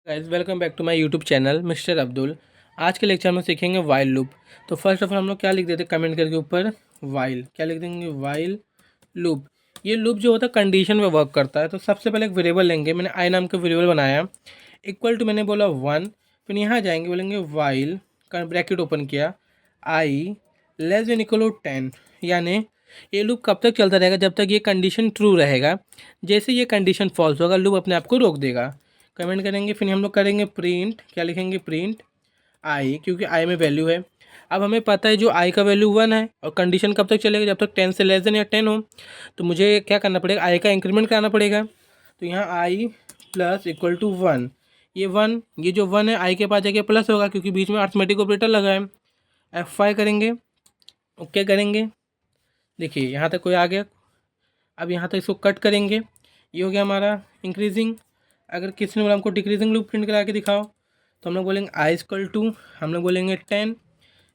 Guys welcome back to my YouTube channel mister Abdul. आज के lecture में सीखेंगे वाइल लूप। तो फर्स्ट ऑफ ऑल हम लोग क्या लिख देते हैं कमेंट करके ऊपर, वाइल क्या लिख देंगे, वाइल लूप। ये लूप जो होता है कंडीशन में वर्क करता है। तो सबसे पहले एक वेरिएबल लेंगे, मैंने आई नाम का वेरिएबल बनाया, इक्वल टू मैंने बोला 1। फिर यहाँ जाएंगे, बोलेंगे वाइल का ब्रैकेट ओपन किया, आई लेस देन इक्वल टू 10। यानी ये लूप कब तक चलता रहेगा, जब तक ये कंडीशन ट्रू रहेगा। जैसे ये कंडीशन फॉल्स होगा लूप अपने आप को रोक देगा। कमेंट करेंगे, फिर हम लोग करेंगे प्रिंट, क्या लिखेंगे, प्रिंट आई, क्योंकि आई में वैल्यू है। अब हमें पता है जो आई का वैल्यू 1 है और कंडीशन कब तक चलेगा, जब तक 10 से लेस देन या 10 हो। तो मुझे क्या करना पड़ेगा, आई का इंक्रीमेंट कराना पड़ेगा। तो यहाँ आई प्लस इक्वल टू 1, ये 1, ये जो 1 है आई के पास जाके प्लस होगा क्योंकि बीच में अर्थमेटिक ऑपरेटर लगा है। F5 करेंगे, ओके करेंगे। देखिए यहाँ तक कोई आ गया। अब यहाँ तक इसको कट करेंगे, ये हो गया हमारा इंक्रीजिंग। अगर किसी ने बोला हमको डिक्रीजिंग लूप प्रिंट करा के दिखाओ, तो हम लोग बोलेंगे आई इक्वल टू, हम लोग बोलेंगे 10,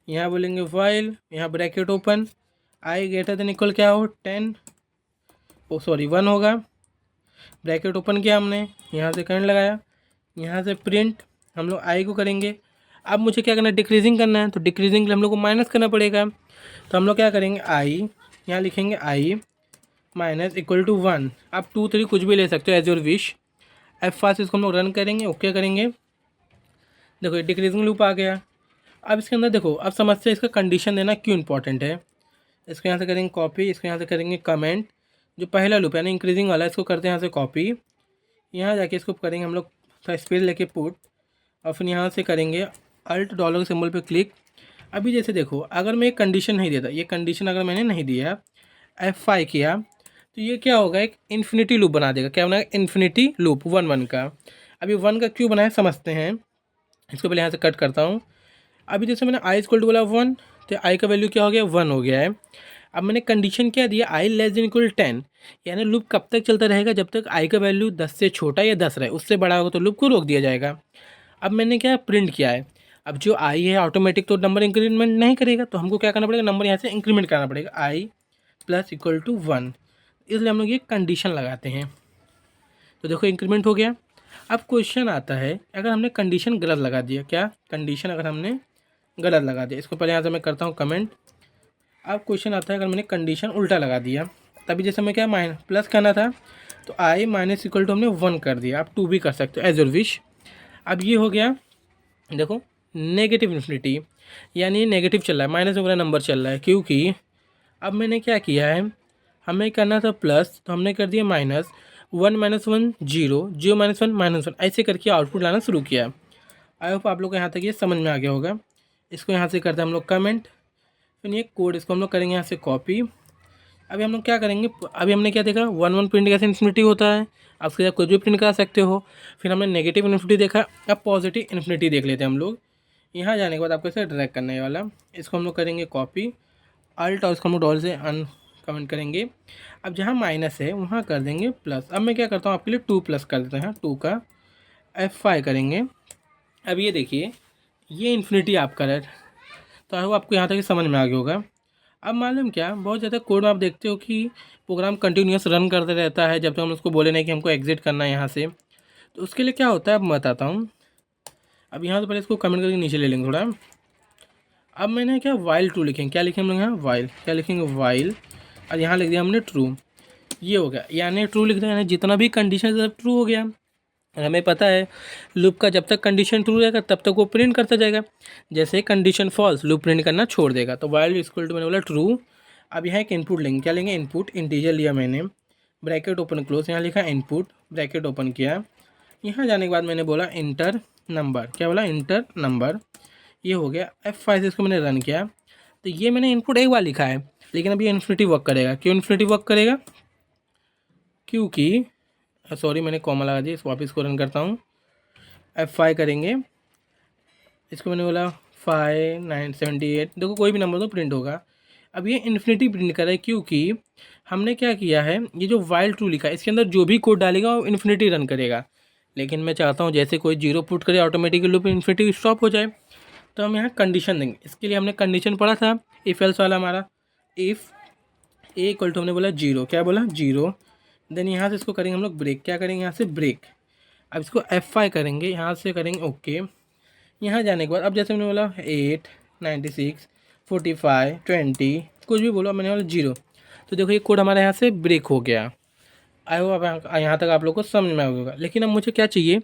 यहाँ बोलेंगे वाइल, यहाँ ब्रैकेट ओपन, आई ग्रेटर देन इक्वल क्या हो 10, ओ सॉरी 1 होगा। ब्रैकेट ओपन किया हमने, यहाँ से करंट लगाया, यहाँ से प्रिंट, हम लोग आई को करेंगे। अब मुझे क्या करना है, डिक्रीजिंग करना है। तो डिक्रीजिंग के लिए हम लोग को माइनस करना पड़ेगा। तो हम लोग क्या करेंगे, आई यहाँ लिखेंगे आई माइनस इक्वल टू 1। आप 2 3 कुछ भी ले सकते हो एज योर विश। F5 इसको हम लोग रन करेंगे, ओके करेंगे। देखो ये डिक्रीजिंग लूप आ गया। अब इसके अंदर देखो, अब समझते हैं इसका कंडीशन देना क्यों इंपॉर्टेंट है। इसको यहाँ से करेंगे कॉपी, इसको यहाँ से करेंगे कमेंट। जो पहला लूप है ना इंक्रीजिंग वाला, इसको करते हैं यहाँ से कॉपी, यहाँ जाके इसको करेंगे हम लोग थोड़ा स्पेस लेके पुट, और फिर यहाँ से करेंगे अल्ट डॉलर के सिंबल पे क्लिक। अभी जैसे देखो, अगर मैं एक कंडीशन नहीं देता, ये कंडीशन अगर मैंने नहीं दिया, F5 किया, तो ये क्या होगा, एक इन्फिनिटी लूप बना देगा। क्या बनाएगा, इन्फिनिटी लूप 1 1 का। अभी 1 का क्यों बनाया समझते हैं। इसको पहले यहाँ से कट करता हूँ। अभी जैसे मैंने आई इक्वल टू बोला 1, तो आई का वैल्यू क्या हो गया, 1 हो गया है। अब मैंने कंडीशन क्या दिया, आई लेस देन इक्वल 10, यानी लूप कब तक चलता रहेगा, जब तक आई का वैल्यू 10 से छोटा या 10 रहे। उससे बड़ा होगा तो लूप को रोक दिया जाएगा। अब मैंने क्या प्रिंट किया है, अब जो आई है ऑटोमेटिक तो नंबर इंक्रीमेंट नहीं करेगा, तो हमको क्या करना पड़ेगा, नंबर यहाँ से इंक्रीमेंट करना पड़ेगा, आई प्लस इक्वल टू 1। इसलिए हम लोग ये कंडीशन लगाते हैं। तो देखो इंक्रीमेंट हो गया। अब क्वेश्चन आता है, अगर हमने कंडीशन गलत लगा दिया, क्या कंडीशन अगर हमने गलत लगा दिया, इसको पहले यहाँ से मैं करता हूँ कमेंट। अब क्वेश्चन आता है, अगर मैंने कंडीशन उल्टा लगा दिया, तभी जैसे मैं क्या माइनस प्लस करना था, तो आई माइनस इक्वल टू हमने 1 कर दिया। आप 2 भी कर सकते हो एज योर विश। अब ये हो गया, देखो नेगेटिव इन्फिनिटी, यानी नेगेटिव चल रहा है, माइनस वगैरह नंबर चल रहा है, क्योंकि अब मैंने क्या किया है, हमें करना था प्लस, तो हमने कर दिया माइनस 1 माइनस 1 0, 0 माइनस 1 माइनस 1, ऐसे करके आउटपुट लाना शुरू किया। आई होप आप लोग को यहाँ तक ये समझ में आ गया होगा। इसको यहाँ से करते हैं हम लोग कमेंट, फिर ये कोड इसको हम लोग करेंगे यहाँ से कॉपी। अभी हम लोग क्या करेंगे, अभी हमने क्या देखा, 1 1 प्रिंट कैसे इन्फिनिटी होता है, आप उसके साथ कुछ भी प्रिंट करा सकते हो। फिर हमने नेगेटिव इन्फिनिटी देखा, अब पॉजिटिव इन्फिनिटी देख लेते हैं हम लोग। यहाँ जाने के बाद आपको इसे ड्रैग करना है वाला, इसको हम लोग करेंगे कॉपी, अल्ट और इसको हम लोग डॉल से अन कमेंट करेंगे। अब जहाँ माइनस है वहाँ कर देंगे प्लस। अब मैं क्या करता हूँ आपके लिए 2 प्लस कर देते हैं, 2 का F5 करेंगे। अब ये देखिए, ये इन्फिनिटी आपका है। तो आई आपको यहाँ तक समझ में आ गया होगा। अब मालूम क्या, बहुत ज़्यादा कोड में आप देखते हो कि प्रोग्राम कंटिन्यूस रन करते रहता है जब तक हम उसको बोले नहीं कि हमको एग्जिट करना है यहाँ से। तो उसके लिए क्या होता है, अब मैं बताता हूँ। अब यहाँ से पहले इसको कमेंट करके नीचे ले लेंगे थोड़ा। अब मैंने क्या वाइल ट्रू लिखेंगे, क्या लिखेंगे हम लोग यहाँ, वाइल क्या लिखेंगे, वाइल, और यहाँ लिख दिया हमने ट्रू। ये हो गया, यानी ट्रू लिख दिया, यानी जितना भी कंडीशन सब ट्रू हो गया। और हमें पता है लूप का जब तक कंडीशन ट्रू रहेगा तब तक वो प्रिंट करता जाएगा। जैसे कंडीशन फॉल्स, लूप प्रिंट करना छोड़ देगा। तो वाइल इक्वल टू मैंने बोला ट्रू। अब यहाँ एक इनपुट लेंगे, क्या लेंगे, इनपुट, इंटीजर लिया मैंने, ब्रैकेट ओपन क्लोज, यहाँ लिखा इनपुट, ब्रैकेट ओपन किया। यहाँ जाने के बाद मैंने बोला इंटर नंबर, क्या बोला, इंटर नंबर। ये हो गया। F5 से इसको मैंने रन किया, तो ये मैंने इनपुट एक बार लिखा है, लेकिन अब ये इन्फिनिटी वर्क करेगा। क्यों इन्फिनिटी वर्क करेगा, क्योंकि सॉरी मैंने कॉमा लगा दिया, इस वापस को रन करता हूँ। F5 करेंगे, इसको मैंने बोला 5 9 78, देखो कोई भी नंबर तो प्रिंट होगा। अब ये इन्फिनिटी प्रिंट कर रहा है क्योंकि हमने क्या किया है, ये जो वाइल ट्रू लिखा है इसके अंदर जो भी कोड डालेगा वो इन्फिनिटी रन करेगा। लेकिन मैं चाहता हूँ जैसे कोई 0 पुट करे ऑटोमेटिकली लूप इन्फिनिटी स्टॉप हो जाए। तो हम यहाँ कंडीशन देंगे, इसके लिए हमने कंडीशन पढ़ा था इफ एल्स वाला हमारा, इफ़ ए इक्वल टू हमने बोला 0, क्या बोला 0। देन यहाँ से इसको करेंगे हम लोग ब्रेक, क्या करेंगे यहाँ से ब्रेक। अब इसको F5 करेंगे, यहाँ से करेंगे ओके। यहाँ जाने के बाद अब जैसे मैंने बोला 8, 96, 45, 20 कुछ भी बोलो, मैंने बोला 0, तो देखो ये कोड हमारे यहाँ से ब्रेक हो गया। आई होप अब यहाँ तक आप लोग को समझ में आ गया होगा। लेकिन अब मुझे क्या चाहिए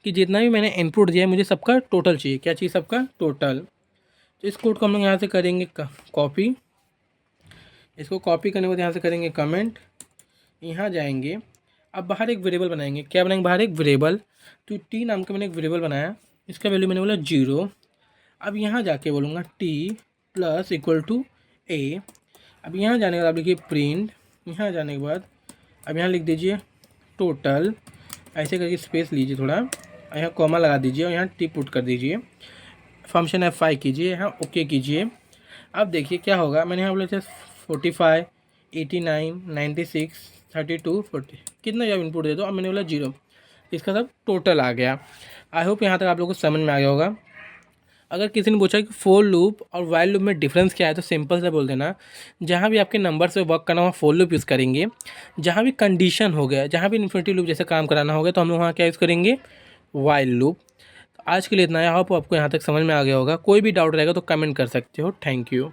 कि जितना भी मैंने इनपुट दिया है मुझे सबका टोटल चाहिए। क्या चाहिए? सबका टोटल। तो इस कोड को हम लोग यहाँ से करेंगे कॉपी। इसको कॉपी करने के बाद यहाँ से करेंगे कमेंट, यहाँ जाएंगे। अब बाहर एक वेरिएबल बनाएंगे। क्या बनाएंगे? बाहर एक वेरिएबल। तो टी नाम का मैंने एक वेरिएबल बनाया, इसका वैल्यू मैंने बोला 0। अब यहाँ जाके बोलूँगा टी प्लस इक्वल टू ए। अब यहाँ जाने के बाद आप लिखिए प्रिंट, यहाँ जाने के बाद अब यहाँ लिख दीजिए टोटल, ऐसे करके स्पेस लीजिए थोड़ा, यहाँ कॉमा लगा दीजिए और यहाँ टी पुट कर दीजिए। फंक्शन F5 कीजिए, यहाँ ओके कीजिए। अब देखिए क्या होगा। मैंने यहाँ बोले थे 45, 89, 96, 32, 40, कितना जब इनपुट दे दो। अब मैंने बोला 0, इसका सब टोटल आ गया। आई होप यहाँ तक आप लोगों को समझ में आ गया होगा। अगर किसी ने पूछा कि फोर लूप और वाइल लूप में डिफरेंस क्या है, तो सिंपल से बोल देना, जहाँ भी आपके नंबर से वर्क करना हो फोर लूप यूज़ करेंगे, जहाँ भी कंडीशन हो गया, जहाँ भी इन्फिनिटी लूप जैसे काम कराना होगा, तो हम लोग वहाँ क्या यूज़ करेंगे? While loop. आज के लिए इतना है। होप आपको यहाँ तक समझ में आ गया होगा। कोई भी डाउट रहेगा तो कमेंट कर सकते हो। Thank you.